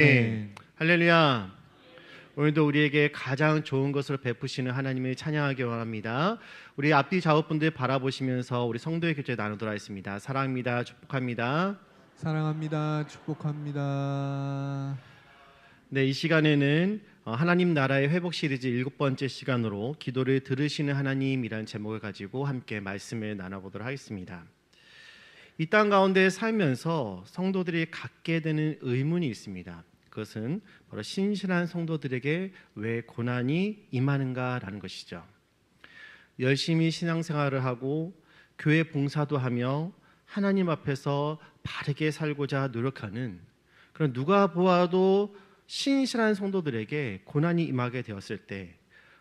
네. 할렐루야. 오늘도 우리에게 가장 좋은 것으로 베푸시는 하나님을 찬양하기 원합니다. 우리 앞뒤 좌우분들 바라보시면서 우리 성도의 교제 나누도록 하겠습니다. 사랑합니다. 축복합니다. 사랑합니다. 축복합니다. 네, 이 시간에는 하나님 나라의 회복 시리즈 7번째 시간으로 기도를 들으시는 하나님이라는 제목을 가지고 함께 말씀을 나눠보도록 하겠습니다. 이 땅 가운데 살면서 성도들이 갖게 되는 의문이 있습니다. 그것은 바로 신실한 성도들에게 왜 고난이 임하는가라는 것이죠. 열심히 신앙생활을 하고 교회 봉사도 하며 하나님 앞에서 바르게 살고자 노력하는 그런 누가 보아도 신실한 성도들에게 고난이 임하게 되었을 때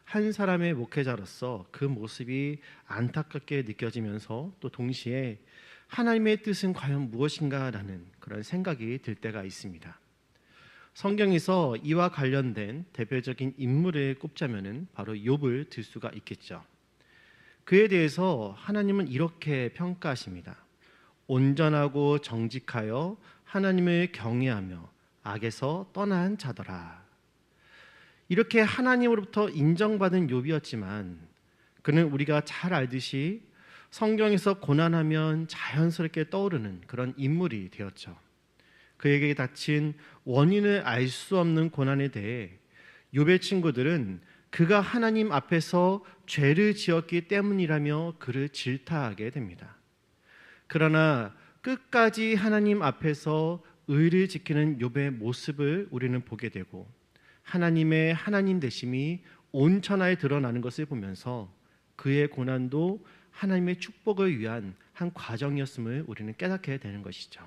한 사람의 목회자로서 그 모습이 안타깝게 느껴지면서 또 동시에 하나님의 뜻은 과연 무엇인가라는 그런 생각이 들 때가 있습니다. 성경에서 이와 관련된 대표적인 인물을 꼽자면은 바로 욥을 들 수가 있겠죠. 그에 대해서 하나님은 이렇게 평가하십니다. 온전하고 정직하여 하나님을 경외하며 악에서 떠난 자더라. 이렇게 하나님으로부터 인정받은 욥이었지만 그는 우리가 잘 알듯이 성경에서 고난하면 자연스럽게 떠오르는 그런 인물이 되었죠. 그에게 닥친 원인을 알 수 없는 고난에 대해 욥의 친구들은 그가 하나님 앞에서 죄를 지었기 때문이라며 그를 질타하게 됩니다. 그러나 끝까지 하나님 앞에서 의를 지키는 욥의 모습을 우리는 보게 되고 하나님의 하나님 되심이 온 천하에 드러나는 것을 보면서 그의 고난도 하나님의 축복을 위한 한 과정이었음을 우리는 깨닫게 되는 것이죠.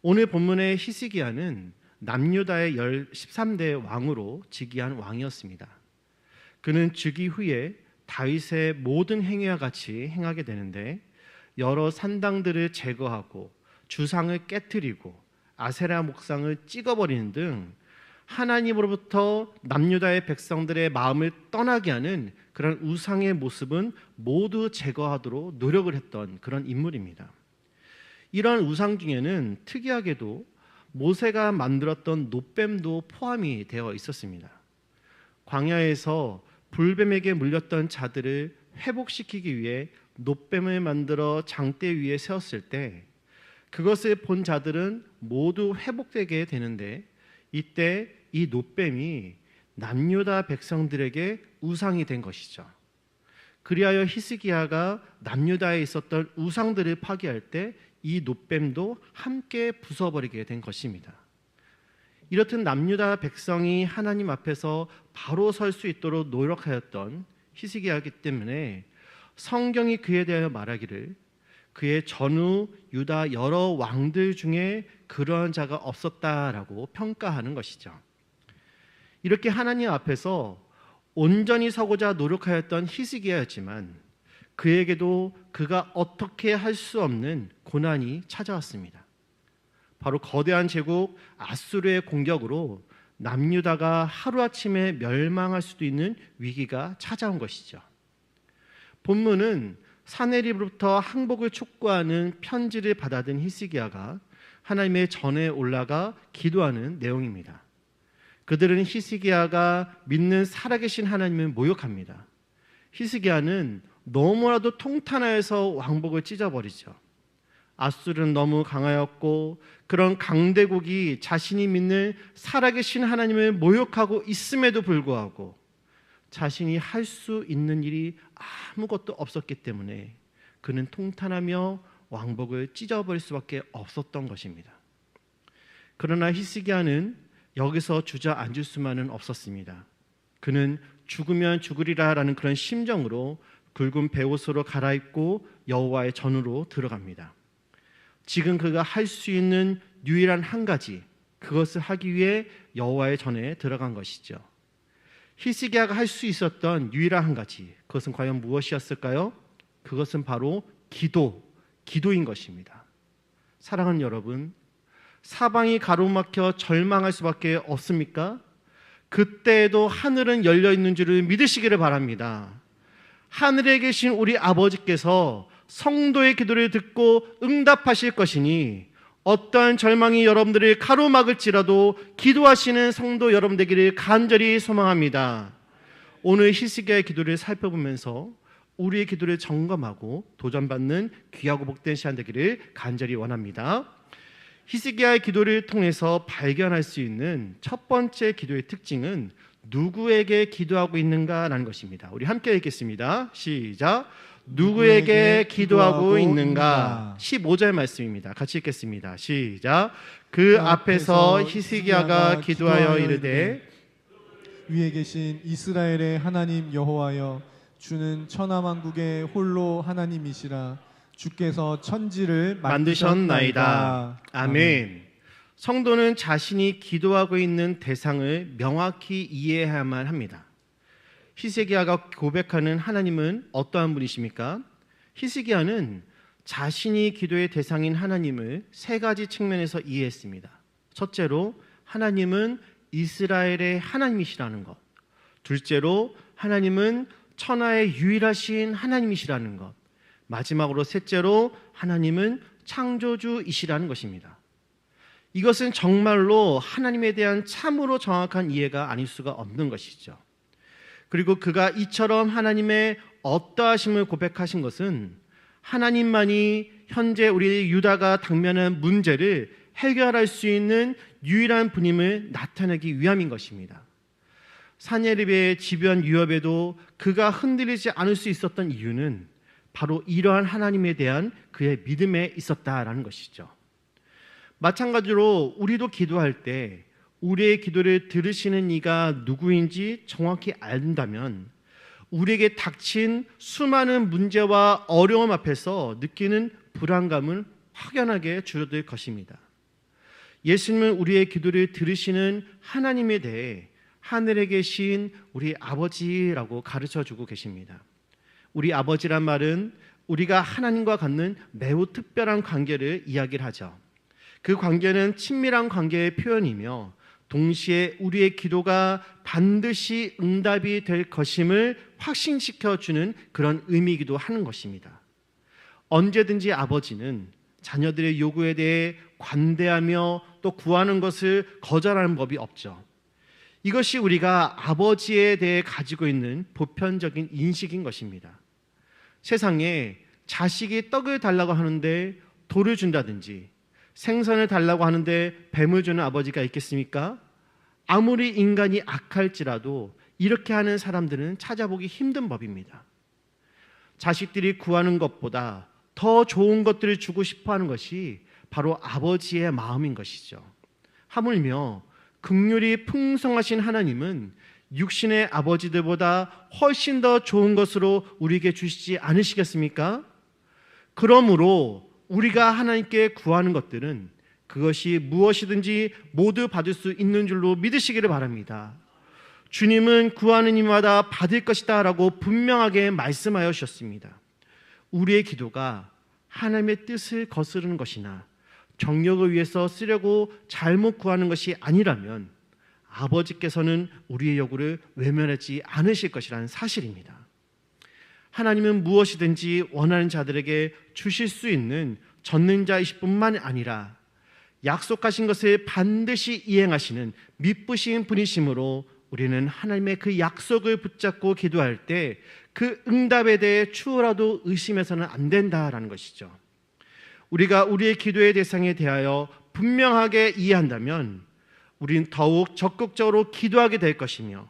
오늘 본문의 히스기야는 남유다의 13대 왕으로 즉위한 왕이었습니다. 그는 즉위 후에 다윗의 모든 행위와 같이 행하게 되는데 여러 산당들을 제거하고 주상을 깨뜨리고 아세라 목상을 찍어버리는 등 하나님으로부터 남유다의 백성들의 마음을 떠나게 하는 그런 우상의 모습은 모두 제거하도록 노력을 했던 그런 인물입니다. 이런 우상 중에는 특이하게도 모세가 만들었던 놋뱀도 포함이 되어 있었습니다. 광야에서 불뱀에게 물렸던 자들을 회복시키기 위해 놋뱀을 만들어 장대 위에 세웠을 때 그것을 본 자들은 모두 회복되게 되는데 이때 이 놋뱀이 남유다 백성들에게 우상이 된 것이죠. 그리하여 히스기야가 남유다에 있었던 우상들을 파괴할 때 이 놋뱀도 함께 부숴버리게 된 것입니다. 이렇듯 남유다 백성이 하나님 앞에서 바로 설 수 있도록 노력하였던 히스기야이기 때문에 성경이 그에 대하여 말하기를 그의 전후 유다 여러 왕들 중에 그러한 자가 없었다라고 평가하는 것이죠. 이렇게 하나님 앞에서 온전히 서고자 노력하였던 히스기야였지만 그에게도 그가 어떻게 할 수 없는 고난이 찾아왔습니다. 바로 거대한 제국 아수르의 공격으로 남유다가 하루아침에 멸망할 수도 있는 위기가 찾아온 것이죠. 본문은 사내립으로부터 항복을 촉구하는 편지를 받아든 히스기야가 하나님의 전에 올라가 기도하는 내용입니다. 그들은 히스기야가 믿는 살아계신 하나님을 모욕합니다. 히스기야는 너무나도 통탄하여서 왕복을 찢어버리죠. 아수르는 너무 강하였고 그런 강대국이 자신이 믿는 살아계신 하나님을 모욕하고 있음에도 불구하고 자신이 할 수 있는 일이 아무것도 없었기 때문에 그는 통탄하며 왕복을 찢어버릴 수밖에 없었던 것입니다. 그러나 히스기야는 여기서 주저앉을 수만은 없었습니다. 그는 죽으면 죽으리라라는 그런 심정으로 굵은 베옷으로 갈아입고 여호와의 전으로 들어갑니다. 지금 그가 할 수 있는 유일한 한 가지, 그것을 하기 위해 여호와의 전에 들어간 것이죠. 히스기야가 할 수 있었던 유일한 한 가지, 그것은 과연 무엇이었을까요? 그것은 바로 기도인 것입니다. 사랑하는 여러분, 사방이 가로막혀 절망할 수밖에 없습니까? 그때에도 하늘은 열려 있는 줄을 믿으시기를 바랍니다. 하늘에 계신 우리 아버지께서 성도의 기도를 듣고 응답하실 것이니 어떠한 절망이 여러분들을 가로막을지라도 기도하시는 성도 여러분 되기를 간절히 소망합니다. 오늘 히스기야의 기도를 살펴보면서 우리의 기도를 점검하고 도전받는 귀하고 복된 시간 되기를 간절히 원합니다. 히스기야의 기도를 통해서 발견할 수 있는 첫 번째 기도의 특징은 누구에게 기도하고 있는가라는 것입니다. 우리 함께 읽겠습니다. 시작. 누구에게 기도하고 있는가? 15절 말씀입니다. 같이 읽겠습니다. 시작. 그 앞에서 히스기야가 기도하여 이르되 위에 계신 이스라엘의 하나님 여호와여, 주는 천하만국의 홀로 하나님이시라. 주께서 천지를 만드셨나이다. 아멘. 성도는 자신이 기도하고 있는 대상을 명확히 이해해야만 합니다. 히스기야가 고백하는 하나님은 어떠한 분이십니까? 히스기야는 자신이 기도의 대상인 하나님을 세 가지 측면에서 이해했습니다. 첫째로 하나님은 이스라엘의 하나님이시라는 것. 둘째로 하나님은 천하의 유일하신 하나님이시라는 것. 마지막으로 셋째로 하나님은 창조주이시라는 것입니다. 이것은 정말로 하나님에 대한 참으로 정확한 이해가 아닐 수가 없는 것이죠. 그리고 그가 이처럼 하나님의 어떠하심을 고백하신 것은 하나님만이 현재 우리 유다가 당면한 문제를 해결할 수 있는 유일한 분임을 나타내기 위함인 것입니다. 사네립의 집요한 위협에도 그가 흔들리지 않을 수 있었던 이유는 바로 이러한 하나님에 대한 그의 믿음에 있었다라는 것이죠. 마찬가지로 우리도 기도할 때 우리의 기도를 들으시는 이가 누구인지 정확히 안다면 우리에게 닥친 수많은 문제와 어려움 앞에서 느끼는 불안감은 확연하게 줄어들 것입니다. 예수님은 우리의 기도를 들으시는 하나님에 대해 하늘에 계신 우리 아버지라고 가르쳐주고 계십니다. 우리 아버지란 말은 우리가 하나님과 갖는 매우 특별한 관계를 이야기를 하죠. 그 관계는 친밀한 관계의 표현이며 동시에 우리의 기도가 반드시 응답이 될 것임을 확신시켜주는 그런 의미이기도 하는 것입니다. 언제든지 아버지는 자녀들의 요구에 대해 관대하며 또 구하는 것을 거절하는 법이 없죠. 이것이 우리가 아버지에 대해 가지고 있는 보편적인 인식인 것입니다. 세상에 자식이 떡을 달라고 하는데 돌을 준다든지 생선을 달라고 하는데 뱀을 주는 아버지가 있겠습니까? 아무리 인간이 악할지라도 이렇게 하는 사람들은 찾아보기 힘든 법입니다. 자식들이 구하는 것보다 더 좋은 것들을 주고 싶어 하는 것이 바로 아버지의 마음인 것이죠. 하물며 긍휼이 풍성하신 하나님은 육신의 아버지들보다 훨씬 더 좋은 것으로 우리에게 주시지 않으시겠습니까? 그러므로 우리가 하나님께 구하는 것들은 그것이 무엇이든지 모두 받을 수 있는 줄로 믿으시기를 바랍니다. 주님은 구하는 이마다 받을 것이다 라고 분명하게 말씀하여 주셨습니다. 우리의 기도가 하나님의 뜻을 거스르는 것이나 정력을 위해서 쓰려고 잘못 구하는 것이 아니라면 아버지께서는 우리의 요구를 외면하지 않으실 것이라는 사실입니다. 하나님은 무엇이든지 원하는 자들에게 주실 수 있는 전능자이실 뿐만 아니라 약속하신 것을 반드시 이행하시는 미쁘신 분이시므로 우리는 하나님의 그 약속을 붙잡고 기도할 때 그 응답에 대해 추후라도 의심해서는 안 된다라는 것이죠. 우리가 우리의 기도의 대상에 대하여 분명하게 이해한다면 우리는 더욱 적극적으로 기도하게 될 것이며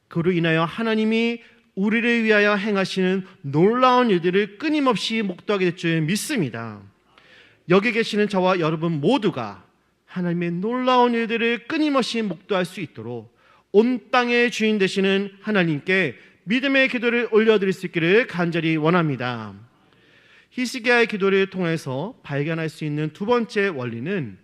그로 인하여 하나님이 우리를 위하여 행하시는 놀라운 일들을 끊임없이 목도하게 될 줄 믿습니다. 여기 계시는 저와 여러분 모두가 하나님의 놀라운 일들을 끊임없이 목도할 수 있도록 온 땅의 주인 되시는 하나님께 믿음의 기도를 올려드릴 수 있기를 간절히 원합니다. 히스기야의 기도를 통해서 발견할 수 있는 두 번째 원리는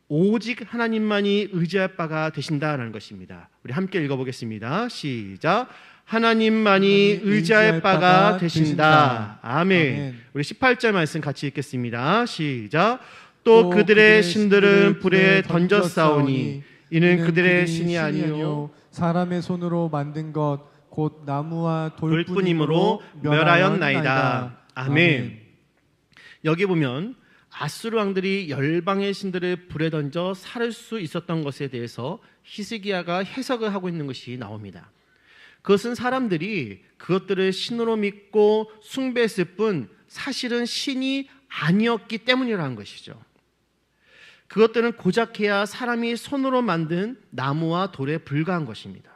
오직 하나님만이 의지할 바가 되신다라는 것입니다. 우리 함께 읽어보겠습니다. 시작. 하나님만이 의지할 바가 되신다. 아멘. 우리 18절 말씀 같이 읽겠습니다. 시작. 또 그들의 신들은 불에 던졌사오니 이는 그들의 신이 아니요 사람의 손으로 만든 것 곧 나무와 돌뿐이므로 멸하였나이다. 아멘. 여기 보면 아수르 왕들이 열방의 신들을 불에 던져 살을 수 있었던 것에 대해서 히스기야가 해석을 하고 있는 것이 나옵니다. 그것은 사람들이 그것들을 신으로 믿고 숭배했을 뿐 사실은 신이 아니었기 때문이라는 것이죠. 그것들은 고작해야 사람이 손으로 만든 나무와 돌에 불과한 것입니다.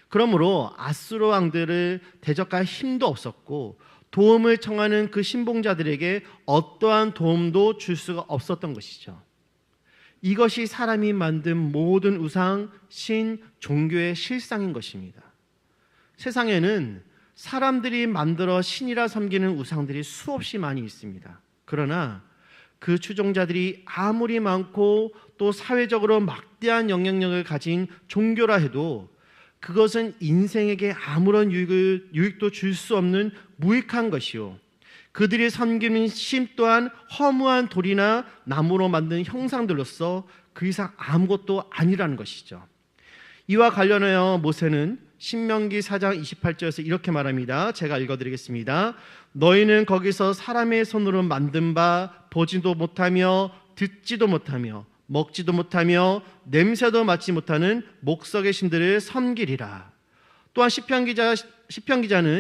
그러므로 아수르 왕들을 대적할 힘도 없었고 도움을 청하는 그 신봉자들에게 어떠한 도움도 줄 수가 없었던 것이죠. 이것이 사람이 만든 모든 우상, 신, 종교의 실상인 것입니다. 세상에는 사람들이 만들어 신이라 섬기는 우상들이 수없이 많이 있습니다. 그러나 그 추종자들이 아무리 많고 또 사회적으로 막대한 영향력을 가진 종교라 해도 그것은 인생에게 아무런 유익도 줄 수 없는 무익한 것이요, 그들이 섬기는 신 또한 허무한 돌이나 나무로 만든 형상들로서 그 이상 아무것도 아니라는 것이죠. 이와 관련하여 모세는 신명기 4장 28절에서 이렇게 말합니다. 제가 읽어드리겠습니다. 너희는 거기서 사람의 손으로 만든 바 보지도 못하며 듣지도 못하며 먹지도 못하며 냄새도 맡지 못하는 목석의 신들을 섬기리라. 또한 시편 기자는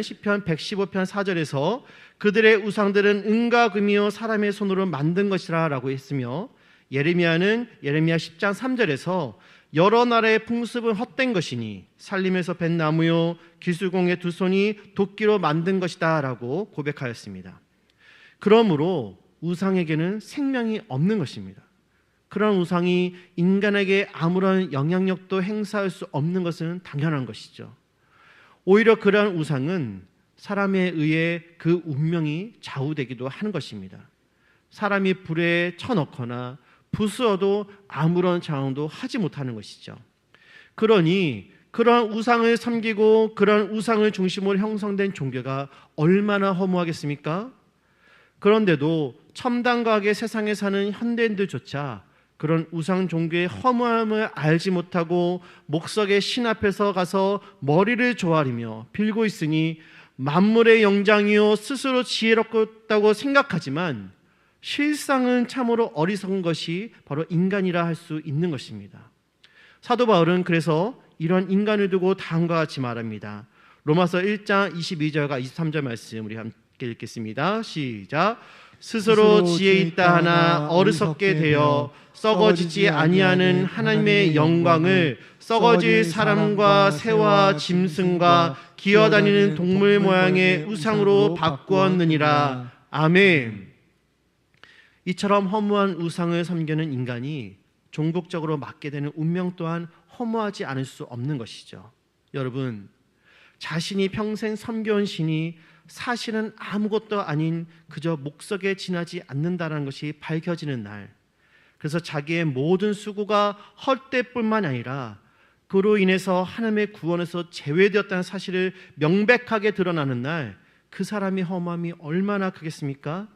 시편 115편 4절에서 그들의 우상들은 은과 금이요 사람의 손으로 만든 것이라 라고 했으며, 예레미야는 예레미야 10장 3절에서 여러 나라의 풍습은 헛된 것이니 살림에서 벤 나무요 기술공의 두 손이 도끼로 만든 것이다 라고 고백하였습니다. 그러므로 우상에게는 생명이 없는 것입니다. 그런 우상이 인간에게 아무런 영향력도 행사할 수 없는 것은 당연한 것이죠. 오히려 그러한 우상은 사람에 의해 그 운명이 좌우되기도 하는 것입니다. 사람이 불에 쳐넣거나 부수어도 아무런 작용도 하지 못하는 것이죠. 그러니 그러한 우상을 섬기고 그러한 우상을 중심으로 형성된 종교가 얼마나 허무하겠습니까? 그런데도 첨단과학의 세상에 사는 현대인들조차 그런 우상 종교의 허무함을 알지 못하고 목석의 신 앞에서 가서 머리를 조아리며 빌고 있으니 만물의 영장이요 스스로 지혜롭다고 생각하지만 실상은 참으로 어리석은 것이 바로 인간이라 할 수 있는 것입니다. 사도 바울은 그래서 이런 인간을 두고 다음과 같이 말합니다. 로마서 1장 22절과 23절 말씀 우리 함께 읽겠습니다. 시작. 스스로 지혜 있다 하나 어리석게 되어 썩어지지 아니하는 하나님의 영광을 썩어질 사람과 새와 짐승과 기어다니는 동물 모양의 우상으로 바꾸었느니라. 아멘. 이처럼 허무한 우상을 섬기는 인간이 종국적으로 맞게 되는 운명 또한 허무하지 않을 수 없는 것이죠. 여러분, 자신이 평생 섬겨온 신이 사실은 아무것도 아닌 그저 목석에 지나지 않는다는 것이 밝혀지는 날, 그래서 자기의 모든 수고가 헛되뿐만 아니라 그로 인해서 하나님의 구원에서 제외되었다는 사실을 명백하게 드러나는 날, 그 사람의 허무함이 얼마나 크겠습니까?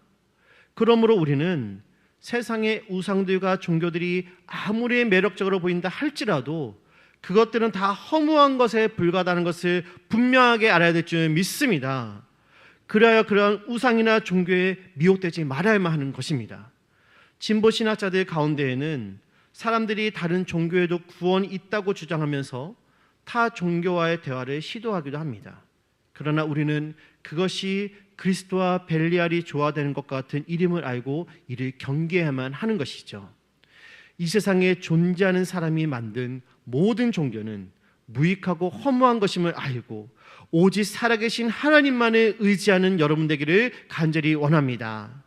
그러므로 우리는 세상의 우상들과 종교들이 아무리 매력적으로 보인다 할지라도 그것들은 다 허무한 것에 불과하다는 것을 분명하게 알아야 될 줄 믿습니다. 그래야 그러한 우상이나 종교에 미혹되지 말아야만 하는 것입니다. 진보 신학자들 가운데에는 사람들이 다른 종교에도 구원이 있다고 주장하면서 타 종교와의 대화를 시도하기도 합니다. 그러나 우리는 그것이 그리스도와 벨리알이 조화되는 것과 같은 이름을 알고 이를 경계해야만 하는 것이죠. 이 세상에 존재하는 사람이 만든 모든 종교는 무익하고 허무한 것임을 알고 오직 살아계신 하나님만을 의지하는 여러분 되기를 간절히 원합니다.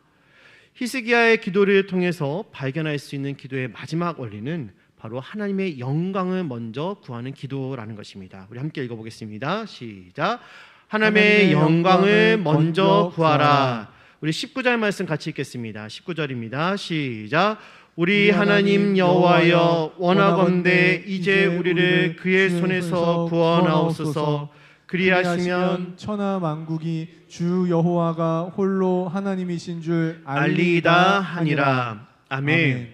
히스기야의 기도를 통해서 발견할 수 있는 기도의 마지막 원리는 바로 하나님의 영광을 먼저 구하는 기도라는 것입니다. 우리 함께 읽어보겠습니다. 시작. 하나님의 영광을 먼저 구하라. 우리 19절 말씀 같이 읽겠습니다. 19절입니다. 시작. 우리 하나님 여호와여, 원하건대 이제 우리를 그의 손에서 구원하옵소서. 그리하시면 천하 만국이 주 여호와가 홀로 하나님이신 줄 알리이다 하니라. 아멘.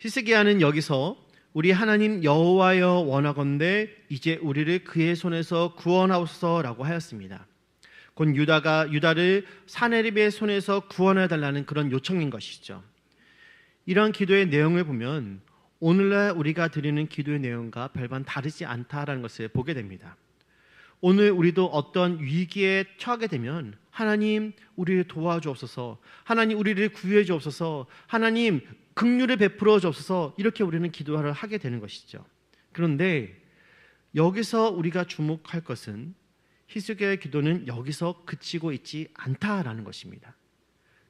히스기야는 여기서 우리 하나님 여호와여 원하건대 이제 우리를 그의 손에서 구원하옵소서라고 하였습니다. 곧 유다를 사내립의 손에서 구원해 달라는 그런 요청인 것이죠. 이런 기도의 내용을 보면 오늘날 우리가 드리는 기도의 내용과 별반 다르지 않다라는 것을 보게 됩니다. 오늘 우리도 어떤 위기에 처하게 되면 하나님 우리를 도와주옵소서, 하나님 우리를 구해 주옵소서, 하나님 긍휼을 베풀어 주옵소서, 이렇게 우리는 기도를 하게 되는 것이죠. 그런데 여기서 우리가 주목할 것은 히스기야의 기도는 여기서 그치고 있지 않다라는 것입니다.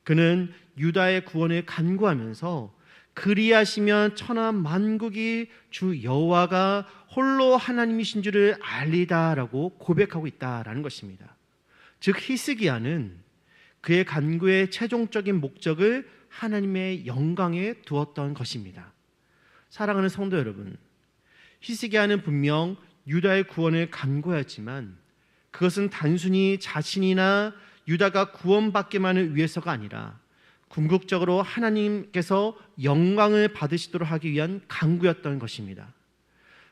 그는 유다의 구원을 간구하면서 그리하시면 천하 만국이 주 여호와가 홀로 하나님이신 줄을 알리다라고 고백하고 있다라는 것입니다. 즉 히스기야는 그의 간구의 최종적인 목적을 하나님의 영광에 두었던 것입니다. 사랑하는 성도 여러분, 히스기야는 분명 유다의 구원을 간구하였지만 그것은 단순히 자신이나 유다가 구원받기만을 위해서가 아니라 궁극적으로 하나님께서 영광을 받으시도록 하기 위한 간구였던 것입니다.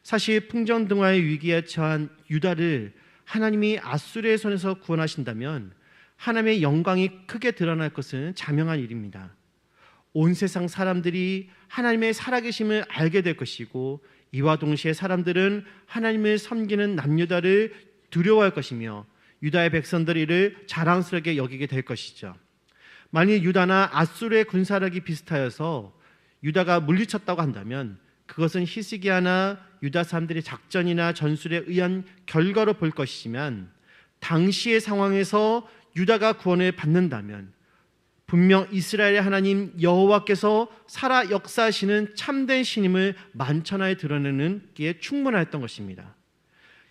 사실 풍전등화의 위기에 처한 유다를 하나님이 아수르의 손에서 구원하신다면 하나님의 영광이 크게 드러날 것은 자명한 일입니다. 온 세상 사람들이 하나님의 살아계심을 알게 될 것이고, 이와 동시에 사람들은 하나님을 섬기는 남유다를 두려워할 것이며 유다의 백성들이 이를 자랑스럽게 여기게 될 것이죠. 만일 유다나 아수르의 군사력이 비슷하여서 유다가 물리쳤다고 한다면 그것은 히스기야나 유다 사람들의 작전이나 전술에 의한 결과로 볼 것이지만, 당시의 상황에서 유다가 구원을 받는다면 분명 이스라엘의 하나님 여호와께서 살아 역사하시는 참된 신임을 만천하에 드러내는 게 충분했던 것입니다.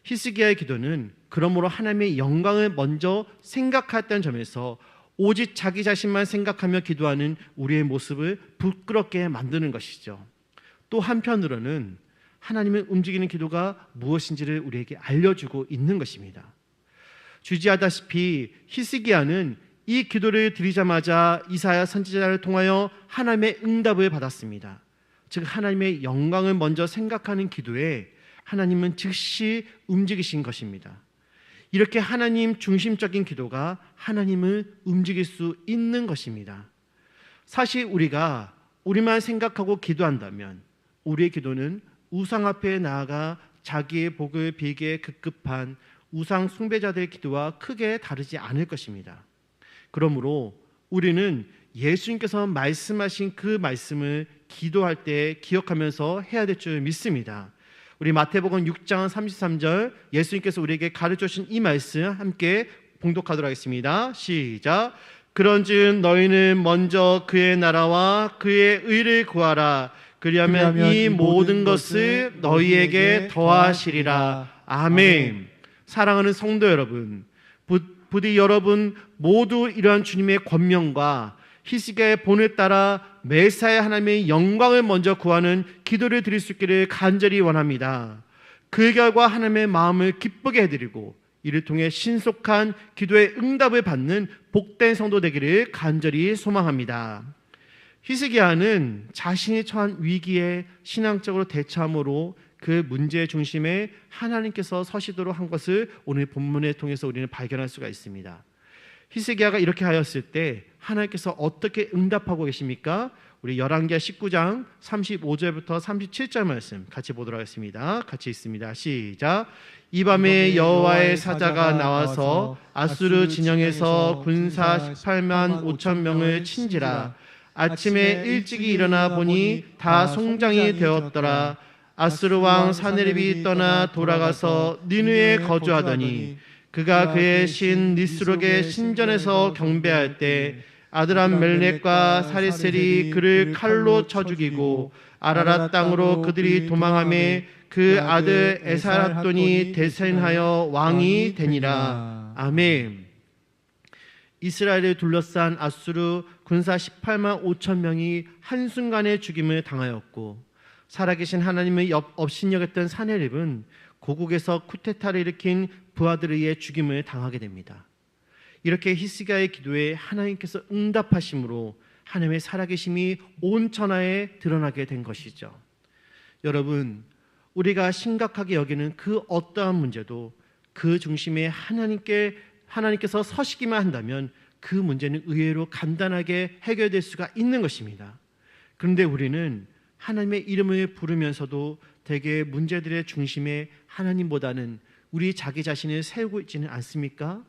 히스기야의 기도는 그러므로 하나님의 영광을 먼저 생각했다는 점에서 오직 자기 자신만 생각하며 기도하는 우리의 모습을 부끄럽게 만드는 것이죠. 또 한편으로는 하나님을 움직이는 기도가 무엇인지를 우리에게 알려주고 있는 것입니다. 주지하다시피 히스기야는 이 기도를 드리자마자 이사야 선지자를 통하여 하나님의 응답을 받았습니다. 즉 하나님의 영광을 먼저 생각하는 기도에 하나님은 즉시 움직이신 것입니다. 이렇게 하나님 중심적인 기도가 하나님을 움직일 수 있는 것입니다. 사실 우리가 우리만 생각하고 기도한다면 우리의 기도는 우상 앞에 나아가 자기의 복을 빌기에 급급한 우상 숭배자들의 기도와 크게 다르지 않을 것입니다. 그러므로 우리는 예수님께서 말씀하신 그 말씀을 기도할 때 기억하면서 해야 될 줄 믿습니다. 우리 마태복음 6장 33절 예수님께서 우리에게 가르쳐 주신 이 말씀 함께 봉독하도록 하겠습니다. 시작. 그런즉 너희는 먼저 그의 나라와 그의 의를 구하라. 그리하면 이 모든 것을 너희에게 더하시리라. 아멘. 사랑하는 성도 여러분, 부디 여러분 모두 이러한 주님의 권명과 히스기야의 본을 따라 메시아의 하나님의 영광을 먼저 구하는 기도를 드릴 수 있기를 간절히 원합니다. 그 결과 하나님의 마음을 기쁘게 해드리고 이를 통해 신속한 기도의 응답을 받는 복된 성도 되기를 간절히 소망합니다. 히스기야는 자신이 처한 위기에 신앙적으로 대처함으로 그 문제의 중심에 하나님께서 서시도록 한 것을 오늘 본문을 통해서 우리는 발견할 수가 있습니다. 히스기야가 이렇게 하였을 때 하나님께서 어떻게 응답하고 계십니까? 우리 열왕기하 19장 35절부터 37절 말씀 같이 보도록 하겠습니다. 같이 읽습니다. 시작. 이 밤에 여호와의 사자가 나와서 아수르 진영에서 군사 18만 5천 명을 친지라. 아침에 일찍이 일어나 보니 다 송장이 되었더라. 아수르 왕 사네립이 떠나 돌아가서 니느에 거주하더니 그가 그의 신 니스록의 신전에서 경배할 때 아드람 멜렉과 사리셀이 그를 칼로 쳐 죽이고 아라랏 땅으로 그들이 도망하매 그 아들 에사랍돈이 대선하여 왕이 되니라. 아멘. 이스라엘을 둘러싼 아수르 군사 18만 5천 명이 한순간에 죽임을 당하였고, 살아계신 하나님을 업신여겼던 사네립은 고국에서 쿠데타를 일으킨 부하들에 의해 죽임을 당하게 됩니다. 이렇게 히스기야의 기도에 하나님께서 응답하심으로 하나님의 살아계심이 온 천하에 드러나게 된 것이죠. 여러분, 우리가 심각하게 여기는 그 어떠한 문제도 그 중심에 하나님께 하나님께서 서시기만 한다면 그 문제는 의외로 간단하게 해결될 수가 있는 것입니다. 그런데 우리는 하나님의 이름을 부르면서도 대개 문제들의 중심에 하나님보다는 우리 자기 자신을 세우고 있지는 않습니까?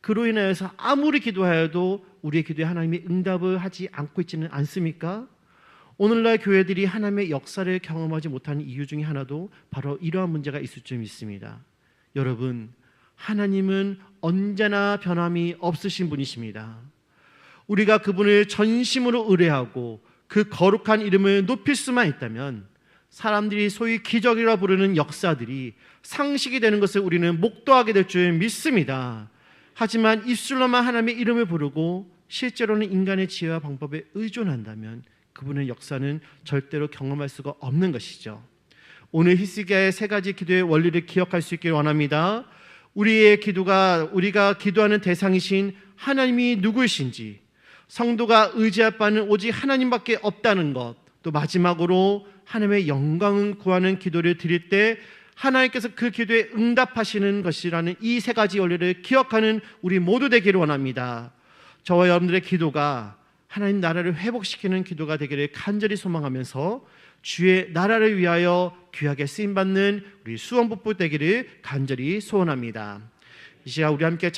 그로 인하여서 아무리 기도하여도 우리의 기도에 하나님이 응답을 하지 않고 있지는 않습니까? 오늘날 교회들이 하나님의 역사를 경험하지 못하는 이유 중에 하나도 바로 이러한 문제가 있을 줄 믿습니다. 여러분, 하나님은 언제나 변함이 없으신 분이십니다. 우리가 그분을 전심으로 의뢰하고 그 거룩한 이름을 높일 수만 있다면 사람들이 소위 기적이라 부르는 역사들이 상식이 되는 것을 우리는 목도하게 될 줄 믿습니다. 하지만 입술로만 하나님의 이름을 부르고 실제로는 인간의 지혜와 방법에 의존한다면 그분의 역사는 절대로 경험할 수가 없는 것이죠. 오늘 히스기야의 세 가지 기도의 원리를 기억할 수 있기를 원합니다. 우리의 기도가 우리가 기도하는 대상이신 하나님이 누구이신지, 성도가 의지할 바는 오직 하나님밖에 없다는 것, 또 마지막으로 하나님의 영광을 구하는 기도를 드릴 때 하나님께서 그 기도에 응답하시는 것이라는 이 세 가지 원리를 기억하는 우리 모두 되기를 원합니다. 저와 여러분들의 기도가 하나님 나라를 회복시키는 기도가 되기를 간절히 소망하면서 주의 나라를 위하여 귀하게 쓰임받는 우리 수원부부 되기를 간절히 소원합니다. 이 시간 우리 함께